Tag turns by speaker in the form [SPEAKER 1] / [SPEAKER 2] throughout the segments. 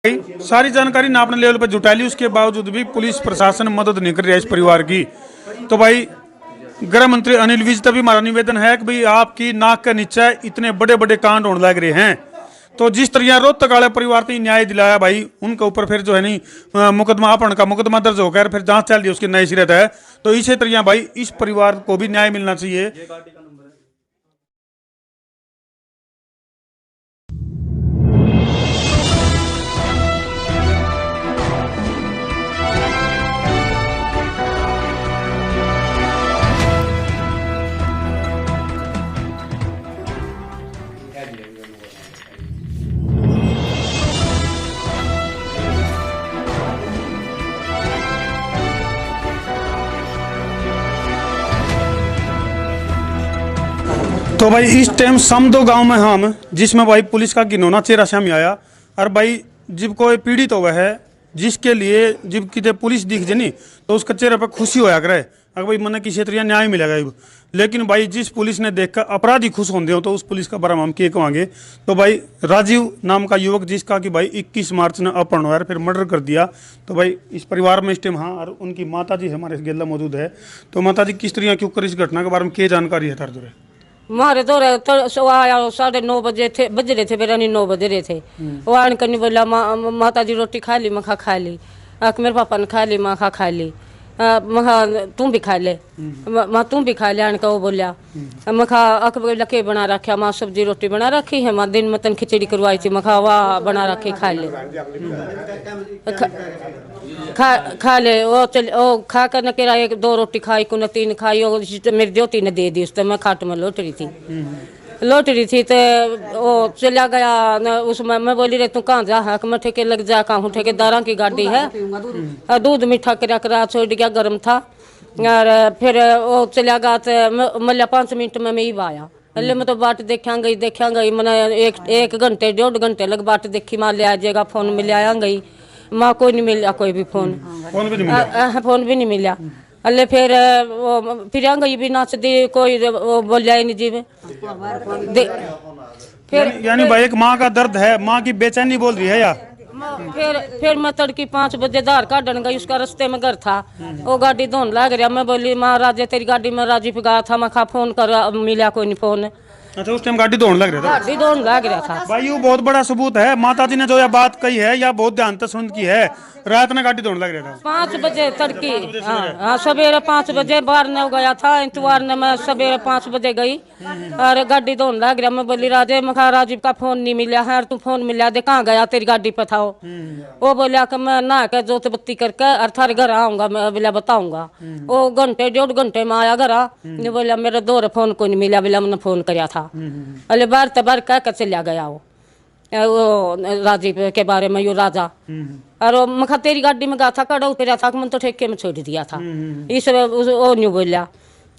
[SPEAKER 1] सारी जानकारी ना अपने लेवल पर जुटा ली, उसके बावजूद भी पुलिस प्रशासन मदद नहीं कर रही है इस परिवार की। तो भाई गृह मंत्री अनिल विज तभी हमारा निवेदन है कि भाई आपकी नाक के नीचे इतने बड़े बड़े कांड होने लग रहे हैं, तो जिस तरह रोहतक वाले परिवार ने न्याय दिलाया भाई, उनके ऊपर फिर जो है नहीं मुकदमा अपहरण का मुकदमा दर्ज होकर फिर जांच चल रही है उसकी नई सिरे है। तो इसी तरह भाई इस परिवार को भी न्याय मिलना चाहिए। तो भाई इस टाइम समदो गांव में हम जिसमें भाई पुलिस का घिनौना चेहरा सामने आया, और भाई जब कोई पीड़ित हुआ है जिसके लिए जब कितने पुलिस दिख जाए नहीं तो उसके चेहरे पर खुशी होया करे अगर भाई मैंने किसी तरह न्याय मिलेगा। लेकिन भाई जिस पुलिस ने देखकर अपराधी खुश होंगे हो तो उस पुलिस का बारे में हम क्या कहेंगे। तो भाई राजीव नाम का युवक जिसका कि भाई 21 मार्च ने अपहरण हुआ फिर मर्डर कर दिया। तो भाई इस परिवार में इस टाइम हाँ और उनकी माता जी हमारे गेला मौजूद है। तो माता जी किस तरह क्यों कर इस घटना के बारे में क्या जानकारी है तार जुड़े?
[SPEAKER 2] मारे तो आया 9:30 बजे थे, बज रहे थे, मेरा नहीं 9 बज रहे थे। वो आन करनी बोला माता जी रोटी खा ली, मखा खा ली, मेरे पापा ने खा ली, मखा खा ली, मखा तुम भी खा ले, माँ तुम भी खा ले। आन का वो बोलिया मखा अक लके बना रखा, माँ सब्जी रोटी बना रखी है, माँ दिन मतन खिचड़ी करवाई थी, मखा वाह बना रखी खा ले, खा ले। वो चल वो खा कर न केरा 1-2 रोटी खाई को न 3 खाई, और मेरी ज्योति ने दे दी, उस मैं खाट में लौट रही थी तो वो चला गया न। उसमें मैं बोली रे तू कहाँ जा है, मैं ठेके लग जा, कहाँ ठेकेदारा की गाड़ी है, दूध मीठा करा छोड़ गया, गर्म था। और फिर वो चला गया तो मल्ला 5 मिनट में मैं ही आया। पहले मैं तो बाट देखा गई मैंने 1 घंटे 1.5 घंटे लग बाट देखी, माँ ले आ जाएगा, फोन में ले आया गई, माँ कोई नहीं मिला, कोई भी फोन भी नहीं मिला। अल्ले फिर आ गई भी नाच दी, कोई वो बोलिया ही नहीं जी में। फिर
[SPEAKER 1] यानी भाई एक माँ का दर्द है, माँ की बेचैनी बोल रही है या?
[SPEAKER 2] फिर मैं तड़की 5 बजे धार काटन गई, उसका रास्ते में घर था, वो गाड़ी धोन लग रहा। मैं बोली माँ राजे तेरी गाड़ी में राजी पे गया था, मैं खा फोन कर, मिला कोई नहीं फोन।
[SPEAKER 1] अच्छा उस टाइम गाड़ी धोने लग रहा था?
[SPEAKER 2] गाड़ी धोने लग रहा था
[SPEAKER 1] भाई ये बहुत बड़ा सबूत है, माता जी ने जो यह बात कही है या बहुत ध्यान से सुन की है। रात में गाड़ी धोने लग रहा था
[SPEAKER 2] 5 बजे तड़की, हाँ सवेरे 5 बजे बाहर न गया था इतवार ने, मैं सवेरे 5 बजे गई और गाड़ी धोने लग रहा। मैं बोली राजे मखा राजीव का फोन नहीं मिला है, तू फोन मिला दे, कहाँ गया तेरी गाड़ी पे था वो बोलिया कि मैं नहा के जोत बत्ती करके और थारे घर आऊंगा, मैं बोला बताऊंगा। वो 1-1.5 घंटे में आया घर, बोलिया मेरे दो फोन को नहीं मिला, बोला मैंने फोन कराया था। अरे बार तबार कह कर चला गया वो राजीव के बारे में, यो राजा। और मखा तेरी गाड़ी में गया था, कड़ा उतरा था, मैंने तो ठेके में छोड़ दिया था, इस वो नहीं बोलिया।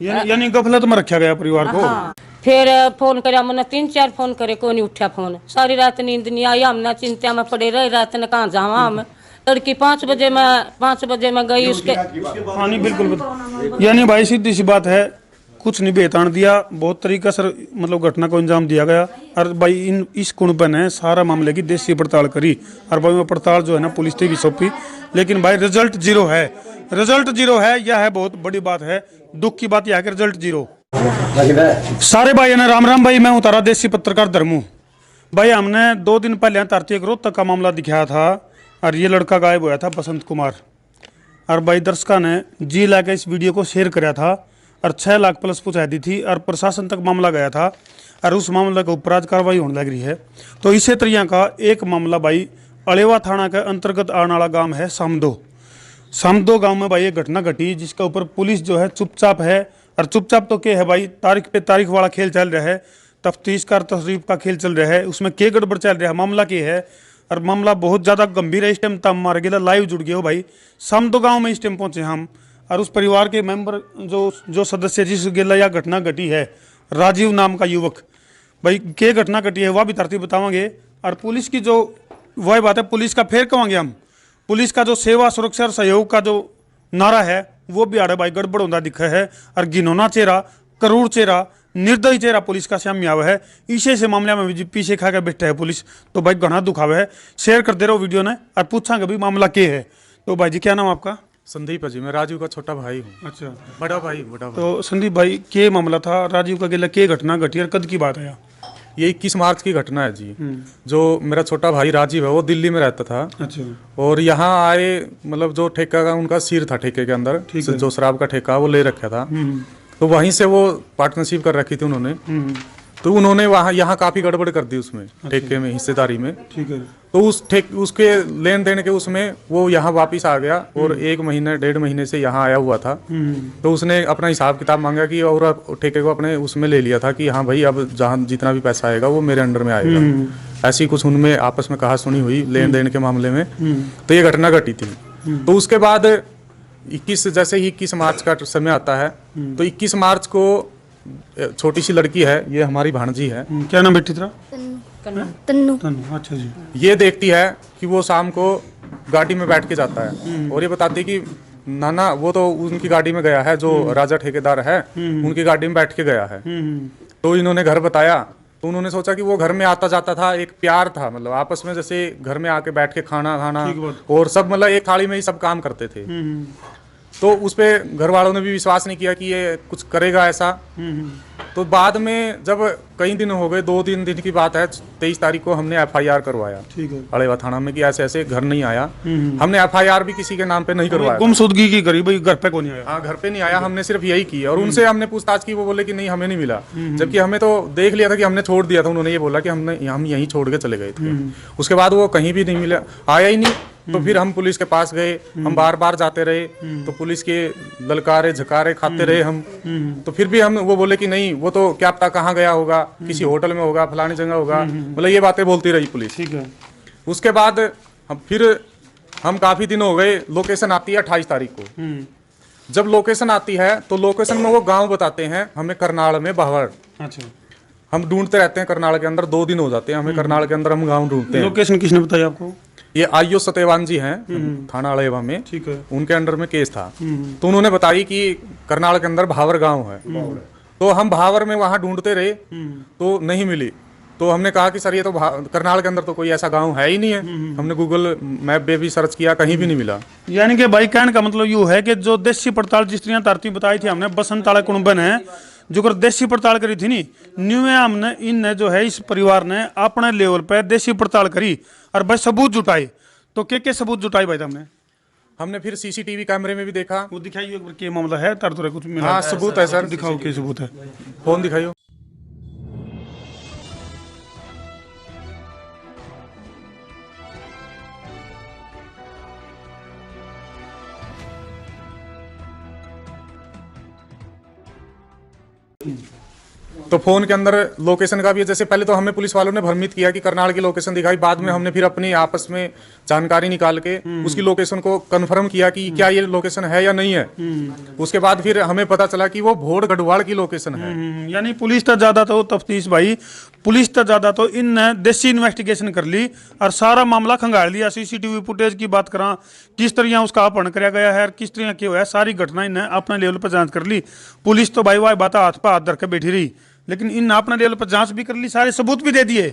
[SPEAKER 1] यानी गफलत में रखा गया परिवार को।
[SPEAKER 2] हाँ। फिर फोन कराया मैंने, 3-4 फोन करे, कोई नहीं उठा फोन। सारी रात नींद नहीं आई, हमने चिंता में पड़े रहे, रात ने कहाँ जावा हम। तड़की 5 बजे में गई उसके।
[SPEAKER 1] हाँ नहीं बिल्कुल, यानी भाई सीधी सी बात है, कुछ नहीं बेतान दिया, बहुत तरीका से मतलब घटना को अंजाम दिया गया। और भाई इस कुंभ ने सारा मामले की देसी पड़ताल करी, और भाई वो पड़ताल जो है ना पुलिस ने भी सौंपी, लेकिन भाई रिजल्ट 0 है। यह है बहुत बड़ी बात है, दुख की बात यह है कि रिजल्ट 0। सारे भाई ने राम भाई, मैं उतारा देसी पत्रकार धर्मू भाई। हमने 2 दिन पहले तरती एक रोहतक का मामला दिखाया था, और ये लड़का गायब हुआ था बसंत कुमार, और भाई दर्शकों ने जी लाके इस वीडियो को शेयर कराया था और 6 लाख प्लस पहुँचा दी थी, और प्रशासन तक मामला गया था, और उस मामले के ऊपर आज कार्रवाई होने लग रही है। तो इसी तरह का एक मामला भाई अलेवा थाना के अंतर्गत आने वाला गांव है समदो गांव में भाई एक घटना घटी, जिसके ऊपर पुलिस जो है चुपचाप है। और चुपचाप तो क्या है भाई, तारीख पे तारीख वाला खेल चल रहा है, तफ्तीश का तशरीफ का खेल चल रहा है, उसमें क्या गड़बड़ चल रहा है, मामला क्या है। और मामला बहुत ज़्यादा गंभीर है। इस टाइम तब मार गया लाइव जुड़ गया हो भाई, समदो गाँव में इस टाइम पहुँचे हम, और उस परिवार के मेंबर जो सदस्य जिस गेला या घटना घटी है, राजीव नाम का युवक, भाई क्या घटना घटी है वह भी तरतीब बतावांगे। और पुलिस की जो वही बात है, पुलिस का फेर कहेंगे हम, पुलिस का जो सेवा सुरक्षा और सहयोग का जो नारा है वो भी आड़े भाई गड़बड़ होता दिखा है। और घिनौना चेहरा, करूर चेहरा निर्दयी चेहरा पुलिस का सामने आवा है। इसे से मामले में भी पीछे खा के बैठा है पुलिस, तो भाई घना दुखावे है। शेयर कर दे रहा हूँ वीडियो ने और पूछांगे भाई मामला क्या है। तो भाई जी क्या नाम आपका?
[SPEAKER 3] संदीप है जी, मैं राजीव का छोटा भाई हूँ।
[SPEAKER 1] अच्छा,
[SPEAKER 3] बड़ा भाई।
[SPEAKER 1] तो संदीप भाई क्या मामला था? राजीव का गेला क्या घटना घटी और कद की बात है?
[SPEAKER 3] ये 21 मार्च की घटना है जी। जो मेरा छोटा भाई राजीव है वो दिल्ली में रहता था।
[SPEAKER 1] अच्छा,
[SPEAKER 3] और यहाँ आए, मतलब जो ठेका का उनका सिर था ठेके के अंदर, जो शराब का ठेका वो ले रखा था, तो वहीं से वो पार्टनरशिप कर रखी थी उन्होंने। तो उन्होंने वहाँ यहाँ काफी गड़बड़ कर दी उसमें, ठेके में, हिस्सेदारी में।
[SPEAKER 1] ठीक है।
[SPEAKER 3] तो उसके लेन देन के उसमें वो यहाँ वापिस आ गया और 1 महीने 1.5 महीने से यहाँ आया हुआ था। तो उसने अपना हिसाब किताब मांगा कि, और ठेके को अपने उसमें ले लिया था कि हाँ भाई अब जहाँ जितना भी पैसा आएगा वो मेरे अंडर में आएगा। ऐसी कुछ उनमें आपस में कहा सुनी हुई लेन देन के मामले में। तो ये घटना घटी थी। तो उसके बाद 21 मार्च का समय आता है। तो 21 मार्च को छोटी सी लड़की है, ये हमारी भांजी है।
[SPEAKER 1] क्या नाम बेटी तेरा?
[SPEAKER 4] तन्नू।
[SPEAKER 1] तन्नू। अच्छा जी।
[SPEAKER 3] ये देखती है कि वो शाम को गाड़ी में बैठ के जाता है और ये बताती है कि नाना वो तो उनकी गाड़ी में गया है, जो राजा ठेकेदार है उनकी गाड़ी में बैठ के गया है। तो इन्होंने घर बताया, तो उन्होंने सोचा कि वो घर में आता जाता था, एक प्यार था, मतलब आपस में जैसे घर में आके बैठ के खाना और सब, मतलब एक थाली में ही सब काम करते थे। तो उस पे घर वालों ने भी विश्वास नहीं किया कि ये कुछ करेगा ऐसा। तो बाद में जब कई दिन हो गए, 2-3 दिन की बात है, 23 तारीख को हमने FIR करवाया।
[SPEAKER 1] ठीक है।
[SPEAKER 3] अड़ेवा थाना में कि ऐसे ऐसे घर नहीं आया। हमने FIR भी किसी के नाम पे नहीं करवाया।
[SPEAKER 1] गुमशुदगी की करी भाई, घर पे कौन नहीं आया?
[SPEAKER 3] हाँ, घर पे नहीं आया, हमने सिर्फ यही की। और उनसे हमने पूछताछ की, वो बोले कि नहीं हमें नहीं मिला। जबकि हमें तो देख लिया था कि हमने छोड़ दिया था। उन्होंने ये बोला कि हम यहीं छोड़ के चले गए थे। उसके बाद वो कहीं भी नहीं मिला, आया ही नहीं। तो फिर हम पुलिस के पास गए, हम बार बार जाते रहे। तो पुलिस के ललकारे झकारे खाते रहे हम। तो फिर भी वो बोले कि नहीं, वो तो क्या पता कहाँ गया होगा, किसी होटल में होगा, फलानी जगह होगा, मतलब ये बातें बोलती रही पुलिस।
[SPEAKER 1] ठीक है।
[SPEAKER 3] उसके बाद हम काफी दिन हो गए, लोकेशन आती है 28 तारीख को। जब लोकेशन आती है तो लोकेशन में वो गांव बताते हैं हमें, करनाल में बाहर।
[SPEAKER 1] अच्छा,
[SPEAKER 3] हम ढूंढते रहते हैं करनाल के अंदर, 2 दिन हो जाते हैं हमें करनाल के अंदर, हम गांव ढूंढते हैं।
[SPEAKER 1] लोकेशन किसने बताई आपको?
[SPEAKER 3] ये आईओ सत्यवान जी हैं, थाना अड़ेवा में।
[SPEAKER 1] ठीक है।
[SPEAKER 3] उनके अंडर में केस था। तो उन्होंने बताई कि करनाल के अंदर भावर गांव है। तो हम भावर में वहां ढूंढते रहे, तो नहीं मिली। तो हमने कहा कि सर ये तो करनाल के अंदर तो कोई ऐसा गांव है ही नहीं है। हमने गूगल मैप पे भी सर्च किया, कहीं भी नहीं मिला।
[SPEAKER 1] यानी कि भाई कहने का मतलब यूँ है कि जो देशी पड़ताल जिस तरह तरतीब बताई थी हमने, बसंत ताला कुंबन है जो कर देशी पड़ताल करी थी नी, न्यू में हमने इन जो है इस परिवार ने अपने लेवल पे देशी पड़ताल करी और भाई सबूत जुटाए। तो के सबूत जुटाए भाई
[SPEAKER 3] हमने फिर CCTV कैमरे में भी देखा।
[SPEAKER 1] वो दिखाइए एक बार क्या मामला है, तार कुछ मिला?
[SPEAKER 3] हाँ, सबूत है सर।
[SPEAKER 1] दिखाओ क्या सबूत है,
[SPEAKER 3] फोन दिखाइयो। तो फोन के अंदर लोकेशन का भी है। जैसे पहले तो हमें पुलिस वालों ने भ्रमित किया कि करनाल की लोकेशन दिखाई, बाद में हमने फिर अपनी आपस में जानकारी निकाल के उसकी लोकेशन को कंफर्म किया कि क्या ये लोकेशन है या नहीं है। उसके बाद फिर हमें पता चला कि वो भोर गढ़वाल की लोकेशन है।
[SPEAKER 1] यानी पुलिस तो ज्यादा तो तफ्तीश भाई, पुलिस तो ज्यादा तो इन देसी इन्वेस्टिगेशन कर ली और सारा मामला खंगाल लिया। CCTV फुटेज की बात करा, किस तरह उसका अपहरण कराया गया है, किस तरह क्या हुआ है, सारी घटना इन्हें अपने लेवल पर जांच कर ली। पुलिस तो भाई वाह बात हाथ पर हाथ धर के बैठी रही, लेकिन इन अपने लेवल पर जांच भी कर ली, सारे सबूत भी दे दिए।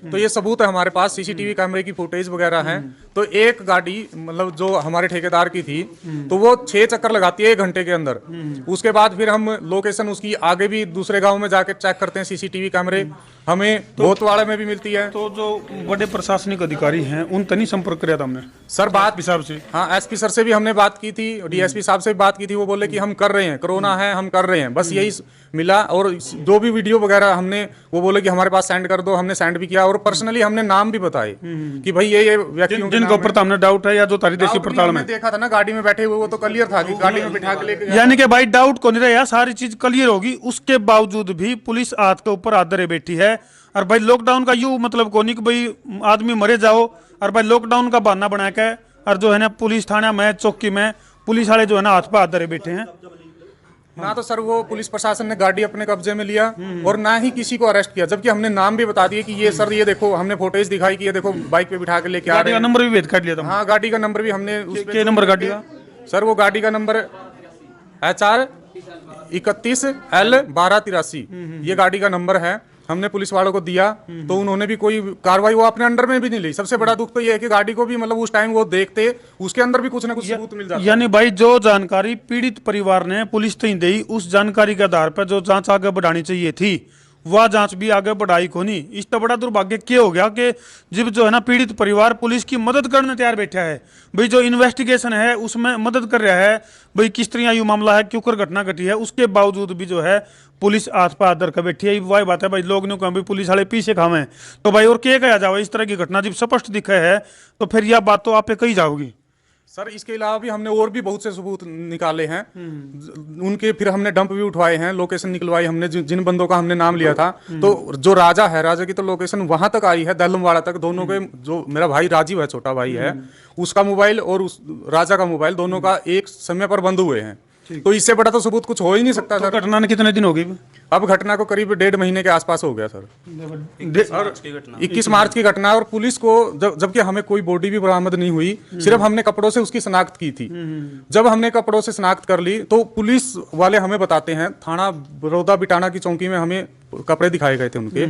[SPEAKER 3] तो ये सबूत है हमारे पास, CCTV कैमरे की फुटेज वगैरह है। तो एक गाड़ी, मतलब जो हमारे ठेकेदार की थी, तो वो 6 चक्कर लगाती है 1 घंटे के अंदर। उसके बाद फिर हम लोकेशन उसकी आगे भी दूसरे गांव में जाके चेक करते हैं CCTV कैमरे। हमें भोतवाड़ा में भी मिलती है।
[SPEAKER 1] तो जो बड़े प्रशासनिक अधिकारी हैं उन तनी संपर्क किया था हमने
[SPEAKER 3] सर, बात
[SPEAKER 1] हिसाब से।
[SPEAKER 3] हाँ, SP सर से भी हमने बात की थी, DSP साहब से भी बात की थी। वो बोले कि हम कर रहे हैं, कोरोना है हम कर रहे हैं, बस यही मिला। और जो भी वीडियो वगैरह हमने, वो बोले कि हमारे पास सेंड कर दो, हमने सेंड भी किया। और पर्सनली हमने नाम भी बताए कि भाई ये व्यक्तियों के
[SPEAKER 1] जिनके ऊपर हमने डाउट है, या जो तारी देशी पड़ताल में
[SPEAKER 3] देखा था ना गाड़ी में बैठे हुए, वो तो क्लियर था कि गाड़ी में बिठा के लेके,
[SPEAKER 1] यानी कि भाई डाउट को नहीं रहा, सारी चीज क्लियर होगी। उसके बावजूद भी पुलिस हाथ के ऊपर हाथ धरे बैठी है। और भाई लॉकडाउन का यूं मतलब को नहीं कि भाई आदमी मरे जाओ, और भाई लॉकडाउन का बहाना बना के और जो है ना पुलिस थाना में, चौकी में पुलिस वाले जो है ना हाथ पे हाथ धरे बैठे हैं।
[SPEAKER 3] ना तो सर वो पुलिस प्रशासन ने गाड़ी अपने कब्जे में लिया और ना ही किसी को अरेस्ट किया, जबकि हमने नाम भी बता दिए कि ये सर, ये देखो, हमने फोटोज दिखाई कि ये देखो बाइक पे बिठा के लेके आ रहे हैं।
[SPEAKER 1] नंबर भी भेद कर लिया था।
[SPEAKER 3] हाँ, गाड़ी का नंबर भी हमने
[SPEAKER 1] क्या नंबर गाड़ी का?
[SPEAKER 3] सर वो गाड़ी का नंबर HR 31L1283 ये गाड़ी का नंबर है। हमने पुलिस वालों को दिया तो उन्होंने भी कोई कार्रवाई वो अपने अंडर में भी नहीं ली। सबसे बड़ा दुख तो ये है कि गाड़ी को भी मतलब उस टाइम वो देखते उसके अंदर भी कुछ ना कुछ सबूत मिल जाता।
[SPEAKER 1] यानी भाई जो जानकारी पीड़ित परिवार ने पुलिस तक दी, उस जानकारी के आधार पर जो जांच आगे बढ़ानी चाहिए थी वह जांच भी आगे बढ़ाई को नहीं। इस तो बड़ा दुर्भाग्य क्या हो गया कि जब जो है ना पीड़ित परिवार पुलिस की मदद करने तैयार बैठा है, भाई जो इन्वेस्टिगेशन है उसमें मदद कर रहा है, भाई किस तरह ये मामला है, क्यों कर घटना घटी है, उसके बावजूद भी जो है पुलिस हाथ पर आदर कर बैठी है। वही बात है भाई, लोग ने कहा भाई पुलिस वाले पीछे खावे तो भाई और क्या कहा जाओ। इस तरह की घटना जब स्पष्ट दिखे है तो फिर यह बात तो आप पे कही जाओगी।
[SPEAKER 3] सर इसके अलावा भी हमने और भी बहुत से सबूत निकाले हैं उनके, फिर हमने डंप भी उठवाए हैं, लोकेशन निकलवाई हमने, जिन बंदों का हमने नाम लिया था। तो जो राजा है, राजा की तो लोकेशन वहां तक आई है, दलमवाड़ा तक। दोनों के जो मेरा भाई राजीव है, छोटा भाई है, उसका मोबाइल और उस राजा का मोबाइल दोनों का एक समय पर बंद हुए हैं। तो इससे बड़ा तो सबूत कुछ हो ही नहीं सकता।
[SPEAKER 1] तो घटना ने कितने दिन हो गई?
[SPEAKER 3] अब घटना को करीब 1.5 महीने के आसपास हो गया सर। 21 मार्च की घटना। और पुलिस को जबकि हमें कोई बॉडी भी बरामद नहीं हुई, सिर्फ हमने कपड़ों से उसकी शनाख्त की थी। जब हमने कपड़ों से शनाख्त कर ली तो पुलिस वाले हमें बताते हैं, थाना बड़ौदा बिटाना की चौकी में हमें कपड़े दिखाए गए थे उनके।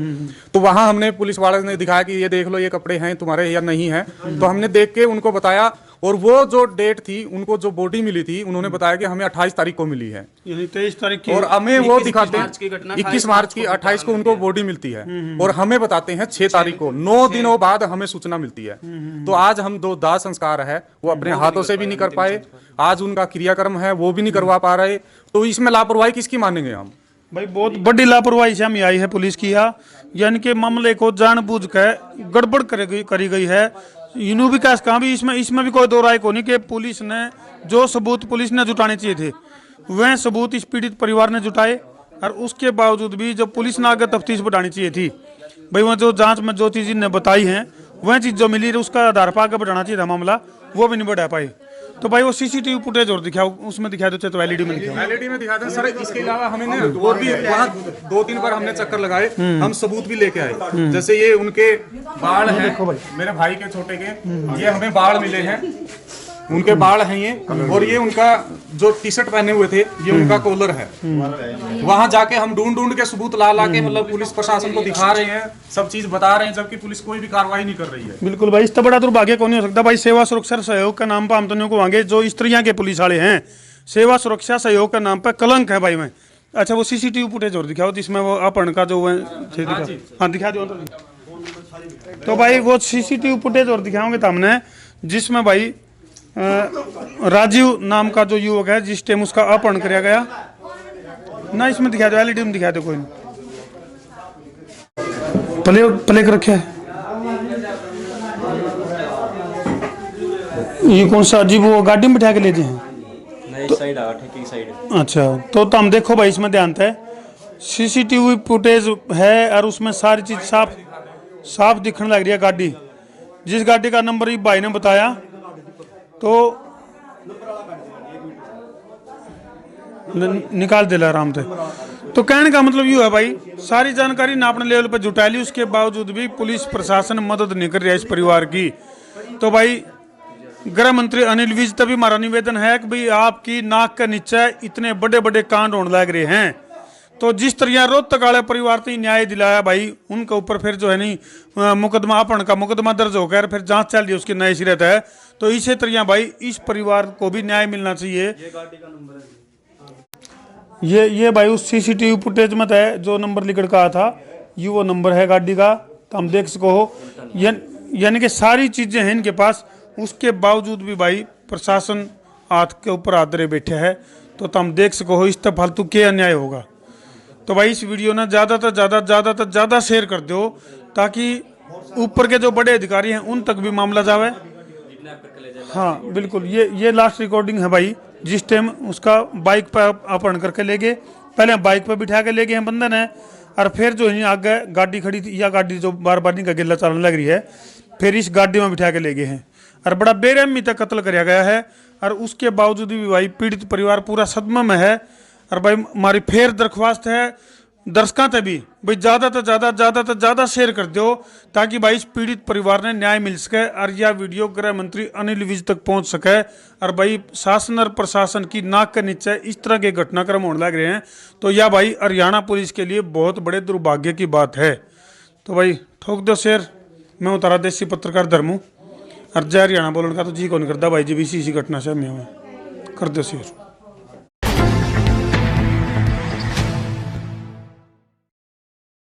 [SPEAKER 3] तो वहां हमने पुलिस वाले ने दिखाया कि ये देख लो, ये कपड़े हैं तुम्हारे या नहीं है। तो हमने देख के उनको बताया, और वो जो डेट थी, उनको जो बॉडी मिली थी, उन्होंने बताया कि हमें 28 तारीख को मिली है।
[SPEAKER 1] 23 तारीख की,
[SPEAKER 3] और हमें वो दिखाते हैं 21 मार्च की, 28 को उनको बॉडी मिलती है और हमें बताते हैं 6 तारीख को। 9 दिनों बाद हमें सूचना मिलती है। तो आज हम दो दाह संस्कार है वो अपने हाथों से भी नहीं कर पाए, आज उनका क्रियाक्रम है वो भी नहीं करवा पा रहे। तो इसमें लापरवाही किसकी मानेंगे हम?
[SPEAKER 1] भाई बहुत बड़ी लापरवाही से हमें आई है पुलिस की, यानी कि मामले को जानबूझ कर गड़बड़ करी गई है। यूं विकास कहाँ भी इसमें भी कोई दो राय को नहीं कि पुलिस ने जो सबूत पुलिस ने जुटाने चाहिए थे वह सबूत इस पीड़ित परिवार ने जुटाए, और उसके बावजूद भी जब पुलिस ने आगे तफ्तीश बढ़ानी चाहिए थी, भाई वह जो जांच में जो चीज़ इन्हें बताई हैं वह चीज़ जो मिली उसका आधार पर आगे बढ़ाना चाहिए था मामला, वो भी नहीं बढ़ा पाए। तो भाई वो सीसीटीवी फुटेज और दिखाओ, उसमें दिखा दो, तो एलईडी में दिखाओ।
[SPEAKER 3] एलईडी में दिखाते हैं सर। इसके अलावा हमें ना और भी वहाँ 2-3 बार हमने चक्कर लगाए, हम सबूत भी लेके आए। जैसे ये उनके बाल हैं, मेरे भाई के छोटे के, ये हमें बाल मिले हैं, उनके बाल हैं ये। और ये उनका जो टी शर्ट पहने हुए थे ये उनका कॉलर है। वहां जाके हम ढूंढ के सबूत ला के मतलब पुलिस प्रशासन को दिखा रहे हैं, सब चीज बता रहे हैं, जबकि पुलिस कोई भी कार्रवाई नहीं कर रही है।
[SPEAKER 1] बिल्कुल भाई, इससे बड़ा दुर्भाग्य कौन हो सकता भाई। सेवा सुरक्षा सहयोग का नाम पर हम तो आगे जो इस तरह के पुलिस वाले हैं, सेवा सुरक्षा सहयोग का नाम पर कलंक है भाई में। अच्छा वो सीसीटीवी फुटेज और दिखाओ जिसमें वो अपहरण का जो हाँ दिखा दो। तो भाई वो सीसीटीवी फुटेज और दिखाओगे तो हमने, जिसमें भाई राजीव नाम का जो युवक है जिस टाइम उसका अपहरण किया गया ना, इसमें दिखा दो, एलईडी में दिखा दो। कोई प्ले कर रखे है ये कौन सा जी, वो गाड़ी में बिठा के लेते हैं
[SPEAKER 5] नहीं, साइड की साइड।
[SPEAKER 1] अच्छा तो हम देखो भाई इसमें ध्यान है, सीसीटीवी फुटेज है और उसमें सारी चीज साफ दिखने लग रही है। गाड़ी, जिस गाड़ी का नंबर ये भाई ने बताया, तो निकाल दिला आराम से। तो कहने का मतलब ये है भाई, सारी जानकारी ना अपने लेवल पर जुटा ली, उसके बावजूद भी पुलिस प्रशासन मदद नहीं कर रहा है इस परिवार की। तो भाई गृह मंत्री अनिल विज, तभी हमारा निवेदन है कि भाई आपकी नाक के नीचे इतने बड़े बड़े कांड होने लग रहे हैं, तो जिस तरह रोहतक वाले परिवार ने न्याय दिलाया भाई, उनके ऊपर फिर जो है नहीं मुकदमा अपहरण का मुकदमा दर्ज होकर फिर जांच चल रही है उसकी नई सिरे है। तो इसी तरह भाई इस परिवार को भी न्याय मिलना चाहिए। ये भाई उस सीसीटीवी फुटेज में है जो नंबर लिख कर था, ये वो नंबर है गाड़ी का, तो हम देख सको हो। यानी कि सारी चीजें हैं इनके पास, उसके बावजूद भी भाई प्रशासन हाथ के ऊपर हाथ धरे बैठे है। तो हम देख सको हो इस तरह फालतू क्या अन्याय होगा। तो भाई इस वीडियो ना ज़्यादा शेयर कर दो, ताकि ऊपर के जो बड़े अधिकारी हैं उन तक भी मामला जावे। हाँ बिल्कुल, ये लास्ट रिकॉर्डिंग है भाई, जिस टाइम उसका बाइक पर अपहरण करके ले गए। पहले बाइक पर बिठा के ले गए हैं बंदे ने, और फिर जो है आगे गाड़ी खड़ी थी, या गाड़ी जो बार बार इनका गिल्ला चलने लग रही है, फिर इस गाड़ी में बिठा के ले गए हैं और बड़ा बेरहमी तक कत्ल कराया गया है। और उसके बावजूद भी भाई पीड़ित परिवार पूरा सदमा में है। और भाई हमारी फिर दरख्वास्त है दर्शकों ते भी भाई ज़्यादा से ज़्यादा शेयर कर दो, ताकि भाई इस पीड़ित परिवार ने न्याय मिल सके और यह वीडियो गृह मंत्री अनिल विज तक पहुंच सके। और भाई शासन और प्रशासन की नाक के नीचे इस तरह के घटनाक्रम होने लग रहे हैं, तो यह भाई हरियाणा पुलिस के लिए बहुत बड़े दुर्भाग्य की बात है। तो भाई ठोक दो शेयर। मैं उतारा देसी पत्रकार धर्मू, और जय हरियाणा बोलने का तो जी कौन करता भाई जी, भी इसी घटना से हमें कर दो शेयर।